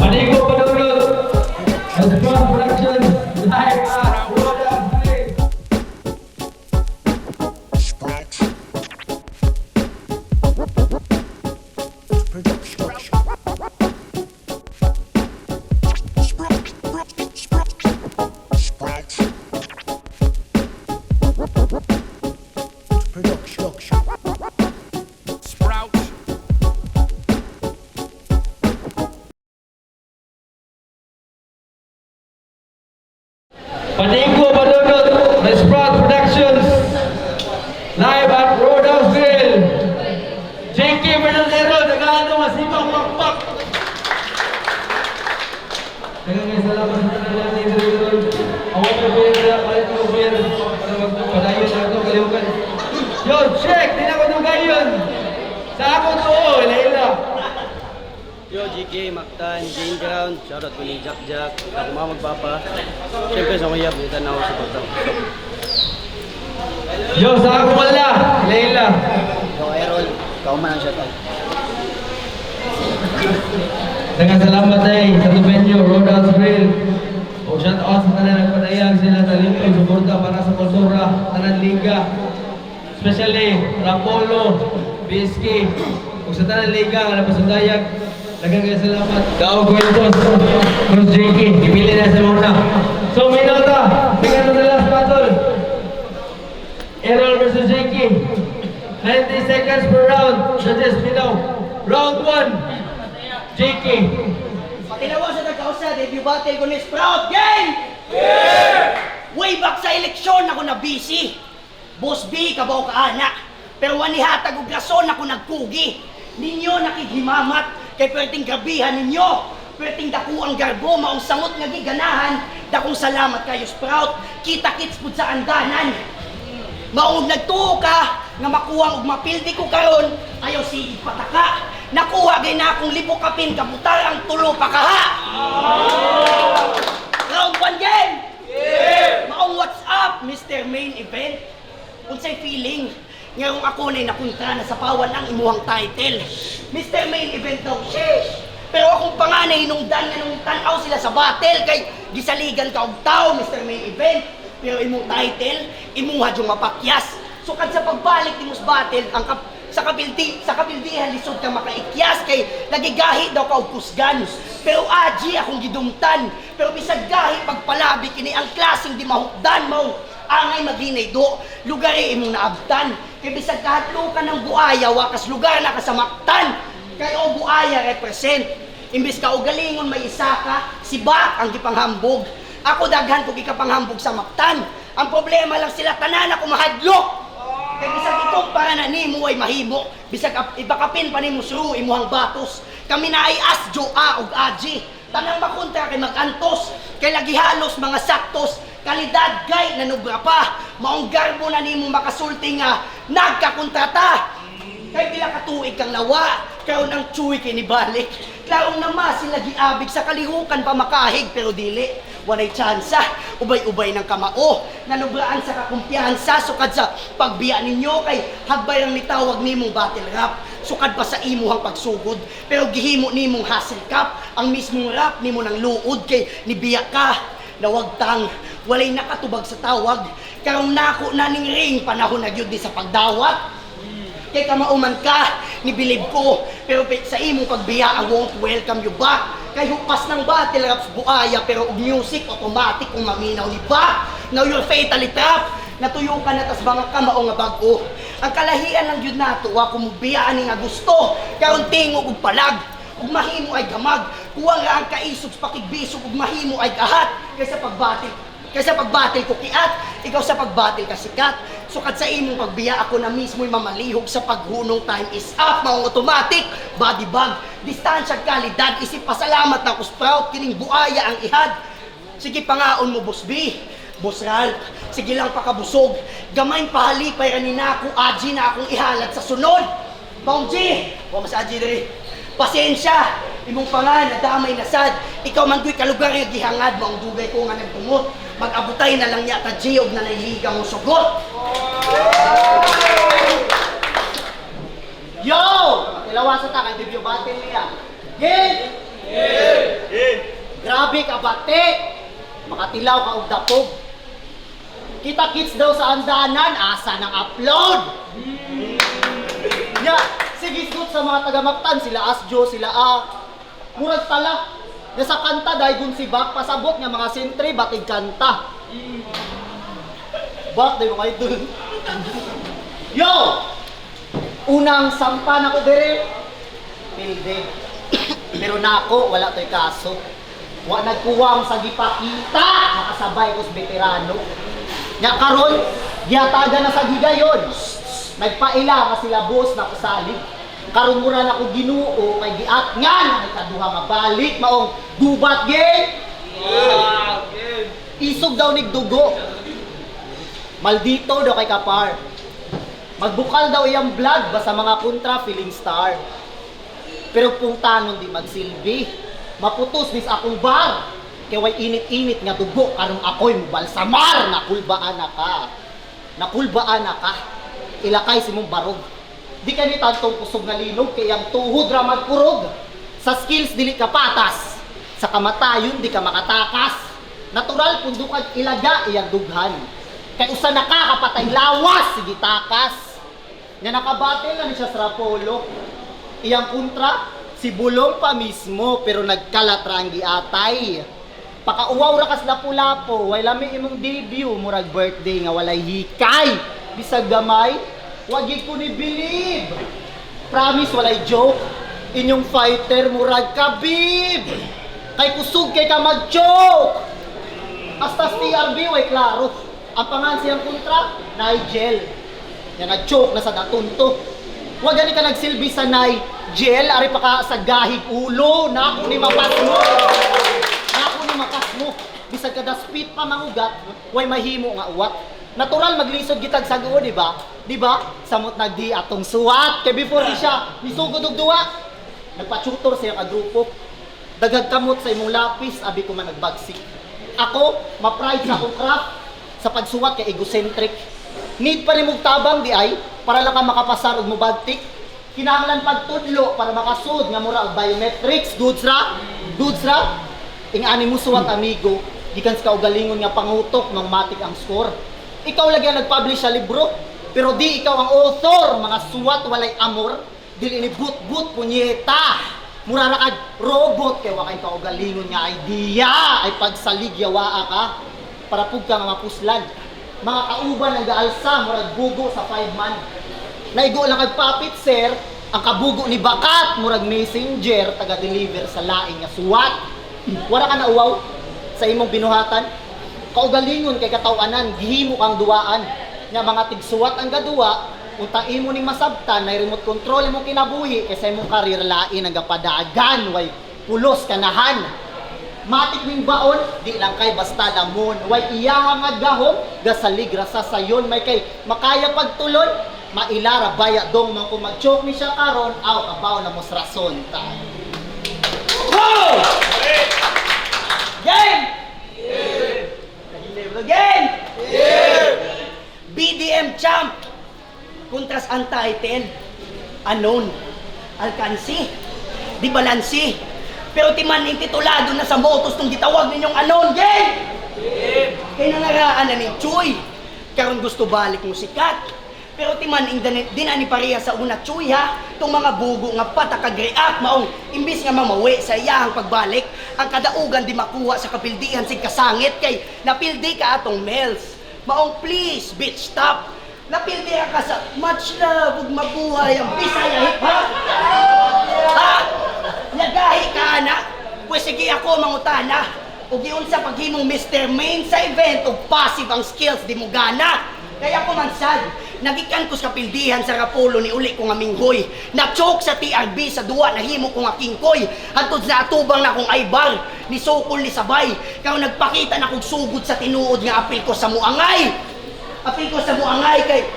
Manigo Padurut, Sprouts Productions, live at Roda Grill. Manigo Padurut, Sprouts Productions, live at Roadhouse Grill. JK versus Errol, nagahan ito masibang makpak. Daghang salamat sa tanan ni Errol. Awak na po yung palit ko po yan para magpadayon na ito kalimukan. Yo, check! Di na ko dugayon! Sa ako to, Layla. Yo, GK, Mactan, Jane Ground, shoutout ko ni Jack Jack, ako mga magpapa. Siyempre sa kanya, buta na ako sa pagtang. Yo, sa ako wala, Layla. Yo, Errol, ikaw man ang shoutout. Daghang salamat ay sa venue, Roadhouse Grill. O shout out sa tanan nagpadayag sila talento, suporta para sa kultura, tanan liga. Especially Rapolo, BSK, o sa tanan liga nga napasundayag. Daghang salamat. Kao Guentos, Cruz JK, ipili na sa muna. So may nota, bigyan na the last battle. Errol versus JK. 90 seconds per round. Judges below. Round 1. JK. Pakinawa sa nagkausa, debut battle ko ni Sprout Game! Yeah! Way back sa eleksyon ako na busy. Boss B, kabaw ka anak. Pero wanihatag og rason ako nagpugi. Ninyo nakighimamat, kay perting gabihan ninyo. Perting dako ang garbo, maong sangot nga giganahan. Dakong salamat kayo Sprout, kita-kits pud sa andanan. Maong nagtuo ka, nga makuha og mapildi ko karon, ayaw sige pataka. Nakuha gay na akong libo kapin, kabutar ang tulo pa kaha. Round 1 game! Yeah! Maong what's up, Mr. Main Event? Unsay feeling? Ngayong ako na'y napunta na sa pawan ang imuhang title. Mr. Main Event daw, sheesh! Pero akong panganay hinungdan nga nung tanaw sila sa battle kay gisaligan ka og tao, Mr. Main Event. Pero imong title, imuha yung mapakyas. So kad sa pagbalik ni mos battle, ang sa kabildihan lisod ka makaikyas kay nagigahi daw ka og kusgan. Pero aji akong gidumtan. Pero bisag gahi pagpalabi kini ang klaseng di mahukdan mo. Angay maginay do, lugar imong naabtan. Kay bisag kahatlo ka ng buaya, wakas lugar na ka sa Mactan. Kay o buaya represent. Imbis ka o galingon may isa ka, si Bak ang gipanghambog. Ako daghan ko gikapanghambog sa Mactan. Ang problema lang sila tanan ako mahadlok. Kay bisag ikumpara na nimo ay mahimo. Bisag ibakapin pa nimo suru imuhang batos. Kami na ay asjo a ug aji. Tanang makontra kay magantos. Kay lagi halos mga saktos. Kalidad gay nanubra pa. Maong garbo na nimo makasulti nga nagkakontrata. Kay pila ka tuig kang lawa, karon ang tsuwi kini balik. Klaong nama sila giabig sa kalihukan pa makahig pero dili. Walay tsansa, ubay-ubay ng kamao. Nanubraan sa kakumpiyansa, sukad sa pagbiya ninyo kay hagbay lang nitawag nimong battle rap. Sukad pa sa imuhang pagsugod, pero gihimo nimong hustle cup. Ang mismong rap nimo ng luod kay nibiya ka. Nawagtang, walay nakatubag sa tawag. Karong nako na ning ring panahon na gyud ni sa pagdawat. Kay kamauman ka, nibilib ko, pero sa imong pagbiya, I won't welcome you back. Kay hupas ng battle raps buaya, pero og music, automatic kung maminaw ni ba. Now you're fatally trapped, natuyo ka na tas mga kamao nga bag-o. Ang kalahian ng yun nato, kung biyaan ni nga gusto, karon tingog ug palag, ug mahimo ay gamag. Kuwang nga ang kaisog sa pakigbisog, ug mahimo ay kahat, kaysa pagbatil ko kiat, ikaw sa pagbatil ka sikat. Sukad sa imong pagbiya, ako na mismo'y mamalihog sa paghunong. Time is up, maong automatic, body bag, distansya, kalidad, isip pasalamat na ko Sprout, kining buaya ang ihad. Sige pangaon mo, Boss B, Boss Ralph, sige lang pakabusog, gamay pahalipay ranin ako, Aji na akong ihalat sa sunod. Maong G, huwag mas Aji diri. Pasensya, imong pangan, nadamay na sad. Ikaw man ko'y kalugar nga gihangad mo ang dugay ko nga nagtumot. Mag-abutay na lang niya ka Giyog na nahihiga mo sugot. Yo! Ilawasan ta kay debut battle niya. Game! Grabe ka bate! Makatilaw ka og dapog. Kita kits daw sa andanan, asa ng upload. Ya, sige good sa mga taga-Mactan, sila Asjo, sila Murag tala. Na sa kanta daygon si Bak pasabot nga mga sentre batig kanta. Bak day mo kay dun. Yo! Unang sampa na ko dire. Pilde. Pero nako wala to'y kaso. Wa nagkuwang sa gipakita, nakasabay ko sa veterano. Nya karon, gihatagan na sa gigayon. Nagpaila ka sila boss na kasalig. Karon mura na ko Ginoo kay giat ngan ay kaduha nga balik maong gubat gay. Isog daw nig dugo. Maldito daw kay kapar. Magbukal daw iyang vlog basta mga kontra feeling star. Pero pungtanon di magsilbi. Maputos nis akong bar. Kay way init-init nga dugo karon ako'y balsamar nakulbaan na ka. Nakulbaan na ka. Ilakay si mong barog. Di ka ni tantong kusog na linog kay ang tuhod ra magkurog. Sa skills dili ka patas. Sa kamatayon di ka makatakas. Natural pundo kag ilaga iyang dughan. Kay usa na ka kapatay lawas sige takas. Nya nakabatel na ni siya sa Rapolo. Iyang kontra si Bulong pa mismo pero nagkalatra ang giatay. Pakauwaw ra kas lapu-lapo, way lami imong debut murag birthday nga walay hikay. Bisag gamay, wag gid ko ni believe. Promise walay joke. Inyong fighter murag kabib. Kay kusog kay ka mag-joke. Hasta TRB way klaro. Ang pangan siyang kontra, Nigel. Yan nag-joke na sa datunto. Wag gani ka nagsilbi sa Nigel, ari pa ka sa gahig ulo, na ako ni mapas mo. Na ako ni makas mo. Bisag kada spit pa mangugat, way mahimo nga uwat. Natural maglisod gitag sa guo, di ba? Di ba? Samot nagdi atong suwat. Kay before di siya, nisugod og duwa. Nagpa-tutor sa iyang grupo. Dagag kamot sa imong lapis, abi ko man nagbagsik. Ako, ma-pride sa akong craft. Sa pagsuwat kay egocentric. Need pa rin mong tabang di ay, para lang ka makapasar og mubagtik. Kinahanglan pagtudlo para makasud nga mura og biometrics. Dudes ra? Dudes ra? Ingani mo suwat amigo. Gikan sa kaugalingon nga pangutok ng matik ang score. Ikaw lagi ang nag-publish sa libro, pero di ikaw ang author, mga suwat walay amor, dili ni but-but punyeta. Mura na kag robot kay wa kay kaugalingon nga idea ay pagsalig yawaa ka para pug ka nga mapuslan. Mga kauban ang gaalsa murag bugo sa 5 man. Naigo lang kag papit sir, ang kabugo ni Bakat murag messenger taga-deliver sa laing nga suwat. Wala ka na uwaw sa imong binuhatan. Kaugalingon kay katawanan, gihimo kang duwaan. Nga mga tigsuwat ang gaduwa, unta imo ning masabtan, na remote control imong kinabuhi, kaysa imong karir lain ang gapadagan, way pulos kanahan. Matik ning baon, di lang kay basta lamon, way iyaha nga gahom, gasalig rasa sayon, may kay makaya pagtulon, mailara baya dong man kung mag-choke ni siya karon, aw kabaw na mos rason ta. Wow! Game! Again! BDM champ kontras untitled unknown alkansi di balansi pero timan ning titulado na sa motos tong gitawag ninyong unknown game kay nangaraan na ni Chuy karon gusto balik mo sikat pero timan ing dinani pareha sa una Chuy ha tong mga bugo nga patakag-react maong imbis nga mamawi sa iyahang pagbalik ang kadaugan di makuha sa kapildihan sig kasangit kay napildi ka atong males maong please bitch stop napildi ka sa much love ug mabuhay ang Bisaya hip hop ha nagahi ka ana pues sige ako mangutana ug giunsa paghimong Mr. Main sa event ug passive ang skills di mo gana kaya ako man sad nagikan ko sa kapildihan sa Rapolo ni uli ko nga minghoy na-choke sa TRB sa duwa nahimo ko nga kingkoy hantod sa atubang na kong aybar ni sukol ni sabay kaya nagpakita na kong sugod sa tinuod nga apil ko sa muangay kay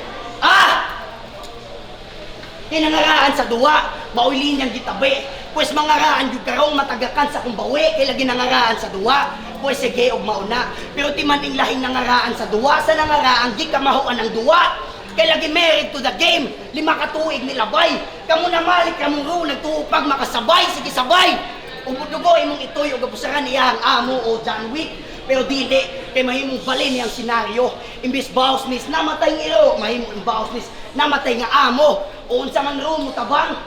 Kaya nangaraan sa duwa, mauli niyang gitabi. Pues mangaraan yung karong matagakan sa kumbawi, kaya lagi nangaraan sa duwa. Pues sige, og mauna. Pero timaning lahing nangaraan sa duwa, sa nangaraan, di kamahuan ng duwa. Kaya lagi married to the game, 5 katuig nilabay. Kamu na malik, kamu ro, nagtuupag makasabay, sige sabay. Umudugo imong itoy o gapusaran niya ang amo o John Wick. Pero dili, kay mahimong balin niyang senaryo. Imbis baos nis, namatay ng iro. Mahimong baos nis, namatay nga amo. O unsa man ro mo tabang.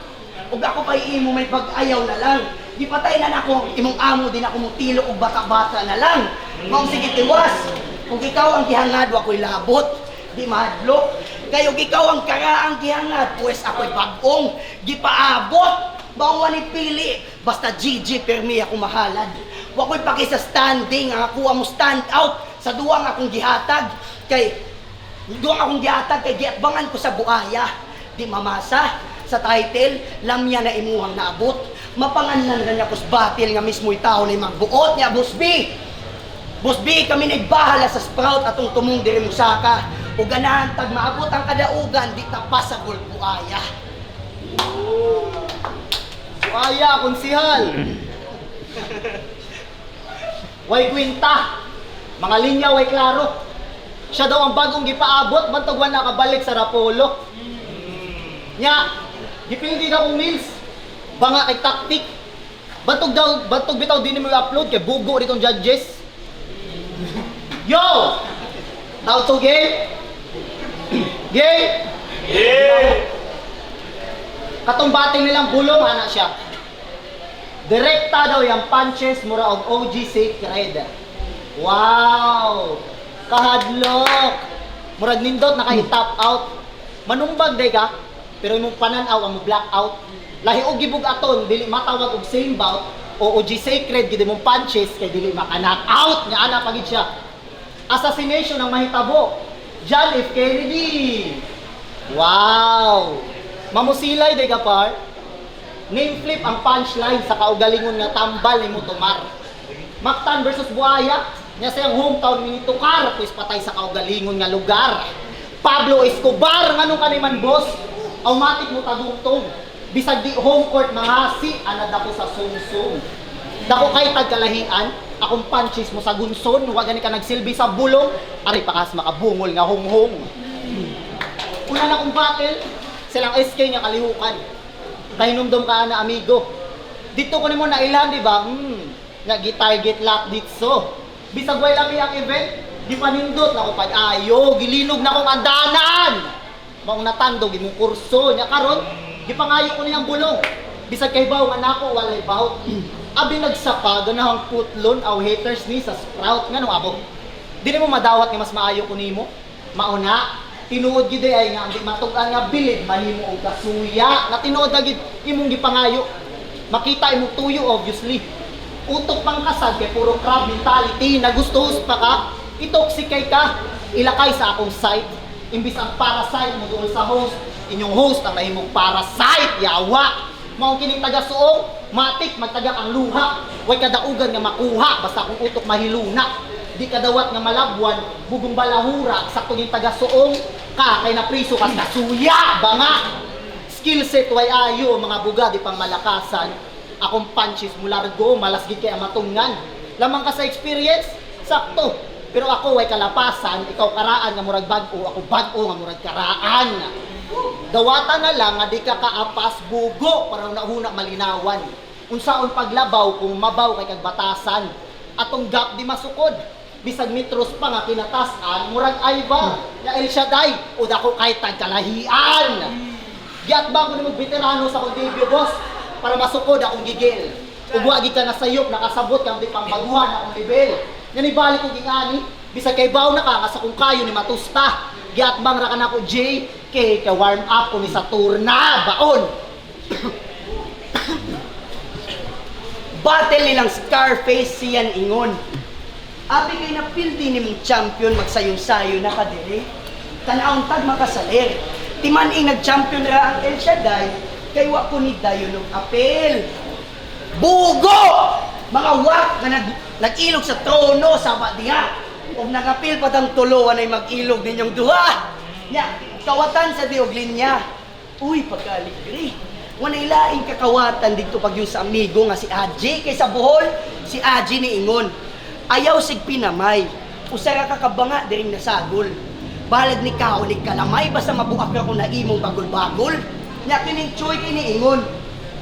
Ug ako kay imo may pag-ayaw na lang. Di patay na nako, imong amo din ako mutilo og bata-bata na lang. Mao sige tiwas. Kung ikaw ang gihangad, ako'y labot. Di mahadlok. Kayo ikaw ang karaang gihangad, pues ako'y bagong gipaabot. Bawa ni pili, basta GG permi ako mahalad. Wako'y paki sa standing, ang ako mo stand out sa duwang akong gihatag. Kay duwang akong gihatag kay giatbangan ko sa buaya. Di mamasa sa title, lamya na imuhang naabot. Mapanganlan na niya kus batil nga mismo'y tao na magbuot niya, Boss B. Boss B, kami nagbahala sa Sprout atong tumong diri Musaka. O ganahan tag maabot ang kadaugan, di tapas sa buaya. Buaya, konsihal. Way kwinta. Mga linya way klaro. Siya daw ang bagong gipaabot, bantog wa nakabalik sa Rapolo. Nya, gipildi na kong meals. Banga kay taktik. Bantog bitaw din mo i-upload kay bugo ditong judges. Yo! How to game? Game! Katong bating nilang bulong, ana siya. Direkta daw yung punches mura og OG Sacred. Wow! Kahadlok! Murag nindot na kay top out. Manumbag day ka, pero imong pananaw ang blackout. Lahi og gibug aton, dili matawag og same bout o OG Sacred gid imong punches kay dili maka-knock out nya ana pagid siya. Assassination ang mahitabo. John F. Kennedy. Wow! Mamusilay day ka par. Name flip ang punchline sa kaugalingon nga tambal ni Mutomar. Mactan versus Buaya. Nya sayang hometown ni Tukar pues patay sa kaugalingon nga lugar. Pablo Escobar nganong kaniman boss. Automatic mo tagungtong. Bisag di home court mahasi ana dako sa sungsung. Dako kay tagkalahian, akong punches mo sa gunson, wa gani ka nagsilbi sa bulong, ari pakas makabungol nga honghong. Una na kong battle, silang SK nga kalihukan. Kahinumdom ka na amigo. Dito ko nimo na ilan, di ba? Nga gi-target lock ditso. Bisag way lami ang event, di panindot na ko pag-ayo, gilinog na kong andanan. Maong natandog imong kurso nya karon, gipangayo ko niyang bulong. Bisag kay baw nga nako walay baw. Abi nagsaka ganahang putlon aw haters ni sa Sprout nganong abo. Dili mo madawat nga mas maayo ko nimo. Mauna, tinuod gid ay nga di matug-an nga bilid mahimo og kasuya. Na tinuod gid imong gipangayo. Makita imong tuyo obviously. Utok pang kasad kay puro crab mentality, nagustos pa ka, itoxicate ka, ilakay sa akong site. Imbis ang parasite mo doon sa host, inyong host ang nahimong parasite, yawa. Mao kining taga-suong, matik magtagak ang luha. Way kadaugan nga makuha basta kung utok mahiluna. Di kadawat nga malabwan, bugong balahura, sakto ning taga-suong ka kay napriso ka sa suya, banga. Skill set way ayo mga buga di pang malakasan. Akong punches mo largo, malas gid kay amatungan. Lamang ka sa experience, sakto. Pero ako way kalapasan, ikaw karaan nga murag bag-o, ako bag-o nga murag karaan. Dawata na lang nga di ka kaapas bugo para unahuna malinawan. Unsaon paglabaw kung mabaw kay kag batasan. Atong gap di masukod. Bisag metros pa nga kinatasan, murag ayba na El Shaddai o dako kay tagkalahian. Giat ba ko nimo veterano sa akong debut boss para masukod akong gigil. Ug wa gid ka nasayop nakasabot kang di pangbaguhan akong level. Yan ibalik ko gingani, bisag kay baw na ka sa kung kayo ni matusta. Giat bang ra kanako J kay ka warm up ko ni sa turna baon. Battle nilang Scarface siyan ingon. Abi kay napildi ni mong champion magsayong-sayo na kadiri. Tanaong tag makasalir. Timan ing nag-champion ra ang El Shaddai kay wa ko ni dayon og apel. Bugo! Mga wak na nag-ilog sa trono sa diha. Ug nagapil pa tang tulo anay mag-ilog ninyong duha. Nya, kawatan sa diog linya. Uy, pagka-aligre. Wanay laing kakawatan dito pag yung sa amigo nga si Aji. Kaysa Bohol, si Aji ni Ingon. Ayaw sig pinamay. Usara kakabanga diring nasagol. Balag ni kaulig kalamay, basta mabuak ako na imong bagol-bagol. Nya kining choy kini Ingon.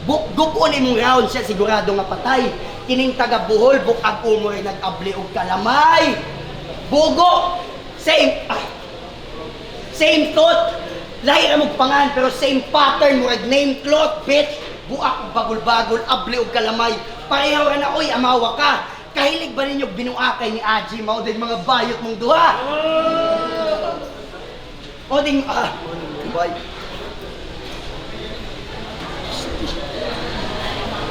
Bukon imong round siya, sigurado nga patay. Kining taga Bohol, bukag umoy nag-abli og kalamay. Bugo! Same thought. Lahi ra mong pangan pero same pattern mo name cloth bitch. Buak bagol-bagol, abli og kalamay. Pareho ra na oy amawa ka. Kahilig ba ninyo binuakay ni Aji mao din mga bayot mong duha? O ding bay.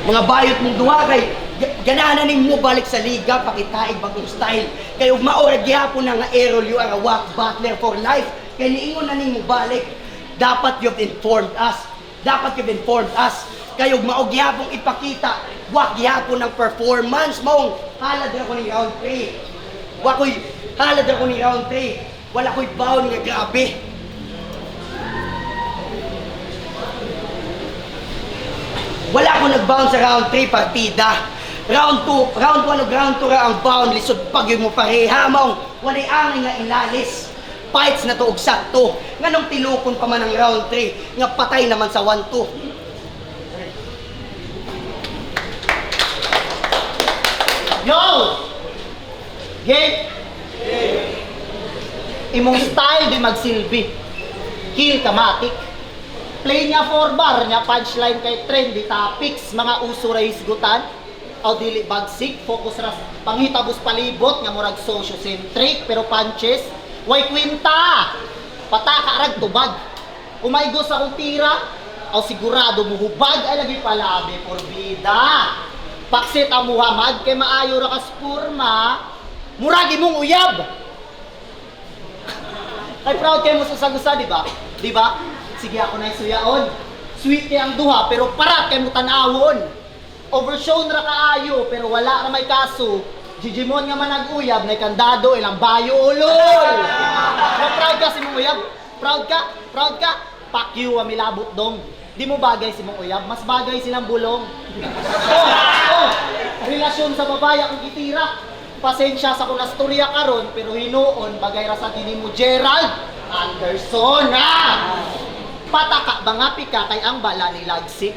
Mga bayot mong duha kay ganahan ning mo balik sa liga pakitaig bagong style. Kay ug maora gyapon nga Errol you are a walk battler for life. Kay niingon na ning mo balik. Dapat you've informed us. Kayo maog gyapon ipakita. Wa gyapon ng performance mong halad ra ko ni round 3. Halad ra ko ni round 3. Wala ko'y bound nga grabe. Wala ko nag-bound sa round 3 partida. Round 1 o round 2 ra ang bound lisod pag yung mo pareha mong walay angay nga ilalis. Fights na to og sakto. Nganong tilukon pa man ang round 3 nga patay naman sa 1-2. Yo! Game! Imong style di magsilbi. Kill kamatik. Play niya 4 bar niya, punchline kay trendy topics, mga uso ra hisgutan. O dili bagsik, focus ra panghitabos palibot nga murag socio-centric pero punches. Way kwinta! Pataka rag tubag. Umaygo sa akong tira, o sigurado muhubag ay lagi palabi por vida. Paksit ang Muhammad kay maayo ra ka spurma, muragi mong uyab. Ay proud kay mo sa sagusa, di ba? Di ba? Sige ako na isuyaon. Sweet kay ang duha pero parat kay mo tanawon. Overshown ra kaayo pero wala ra may kaso. Jijimon nga man nag-uyab na kandado ilang bayo ulol. Na proud ka si mong uyab? Proud ka? Proud ka? Pakyu milabot dong. Di mo bagay si mong uyab, mas bagay silang bulong. Relasyon sa babae akong gitira. Pasensya sa kuna storya karon pero hinuon bagay ra sa tini mo Gerald Anderson Pataka ba nga pika kay ang bala ni Lagsik?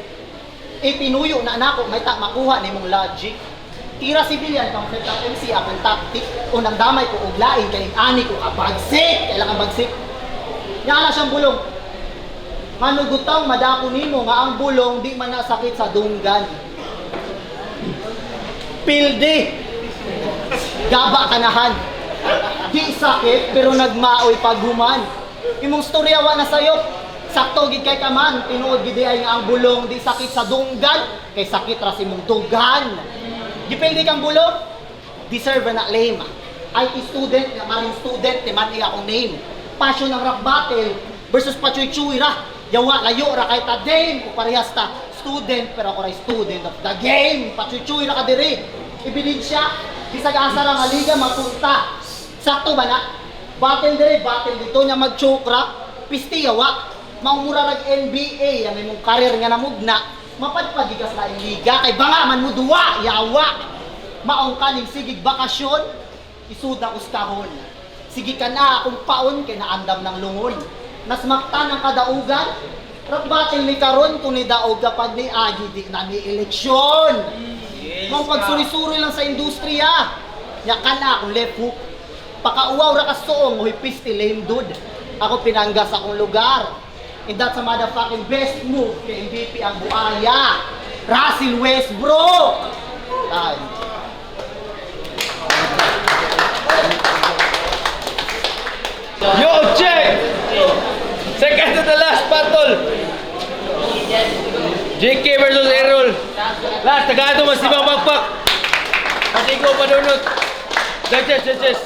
Ipinuyo na nako may tak makuha nimong logic. Tira sibilyan kang set up MC akong tactic. Unang damay ko og lain kay ani ko abagsik. Kailangan bagsik. Nya na siyang bulong. Manugutang madako nimo nga ang bulong di man nasakit sa dunggan. Pilde. Gaba kanahan. Di sakit pero nagmaoy paghuman. Imong storya wa na sayop. Sakto gid kay kaman, tinuod gid ay nga ang bulong di sakit sa dunggan, kay sakit ra si mong dugan. Dipende kang bulong, deserve na lame. IT student, marine student, man iya akong name. Passion ng rap battle versus pachuy-chuy ra. Yawa layo ra kay ta dame, ko parehas ta student pero ako ra student of the game. Pachuy-chuy ra ka diri. Ebidensya, bisag asa ra nga liga mapunta. Sakto ba na? Battle diri, battle dito nya mag-choke ra. Pisti yawa. Maumura rag NBA, yan imong karir nga namugna, mapadpadigas na yung liga, kay banga man mo duwa, yawa. Maong kaning sigig bakasyon, isuda uskahon. Sige ka na akong paon, kay naandam ng lungon. Nasmaktan ang kadaugan, rap battle ni karon kung ni daog kapag ni Agi di na ni eleksyon. Maong pagsuri-suri lang sa industriya, yakan na akong left hook. Pakauwaw ra ka soong, huy pisti lame dude. Ako pinanggas akong lugar. And that's a motherfucking best move kay MVP ang buaya. Russell Westbrook! Time. Yo, check! Second to the last battle. JK versus Errol. Last, tagado mas limang bagpak. Pasigo padunot. Yes.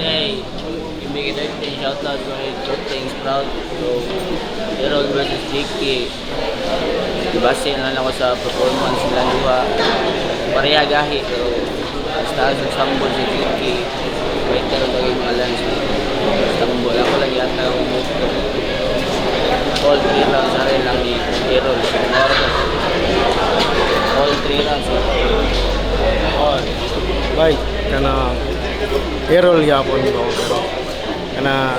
Hey, you make it everything shout out for it, good things proud. So, Errol versus JK. Base na lang ako sa performance nila luha. Pareha gahi, pero basta sa sambol si JK. Wait ka rin lagi mga lance. Basta rumble. Ako lang yata ang move ko. All 3 rounds sa rin lang ni Errol. All 3 rounds. Bay, kana Errol yapon ko pero kana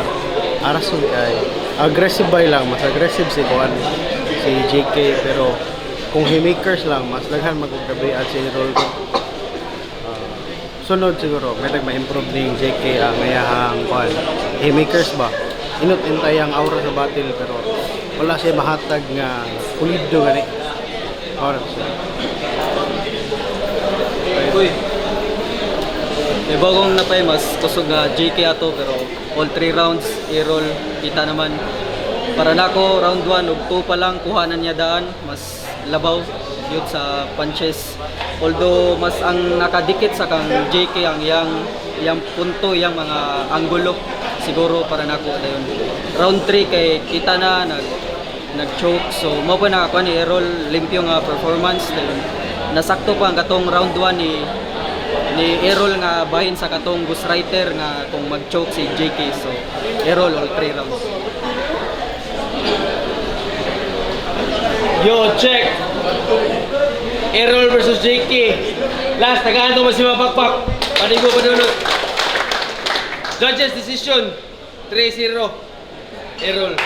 arason kay aggressive bay lang, mas aggressive si Kuan si JK pero kung haymakers lang mas daghan magkabi at si Errol ko. Sunod siguro may ma-improve ning JK ang mayahang Kuan haymakers ba. Inot intay ang aura sa battle pero wala siya mahatag nga pulido gani. Or Uy. May bagong napay mas kusog nga JK ato pero all 3 rounds Errol kita naman. Para nako round 1 ug 2 pa lang kuhanan niya daan mas labaw yun sa punches. Although mas ang nakadikit sa kang JK ang yang punto yang mga anggulo siguro para nako dayon. Round 3 kay kita na nag-choke so mo pa nakakuha ni Errol limpyo nga performance dayon. Nasakto pa ang katong round 1 ni Errol nga bahin sa katong ghostwriter nga kung mag-choke si JK so Errol all 3 rounds. Yo, check! Errol versus JK. Last, tagaan to si Mapakpak. Panigo pa dunod. Judges decision. 3-0. Errol.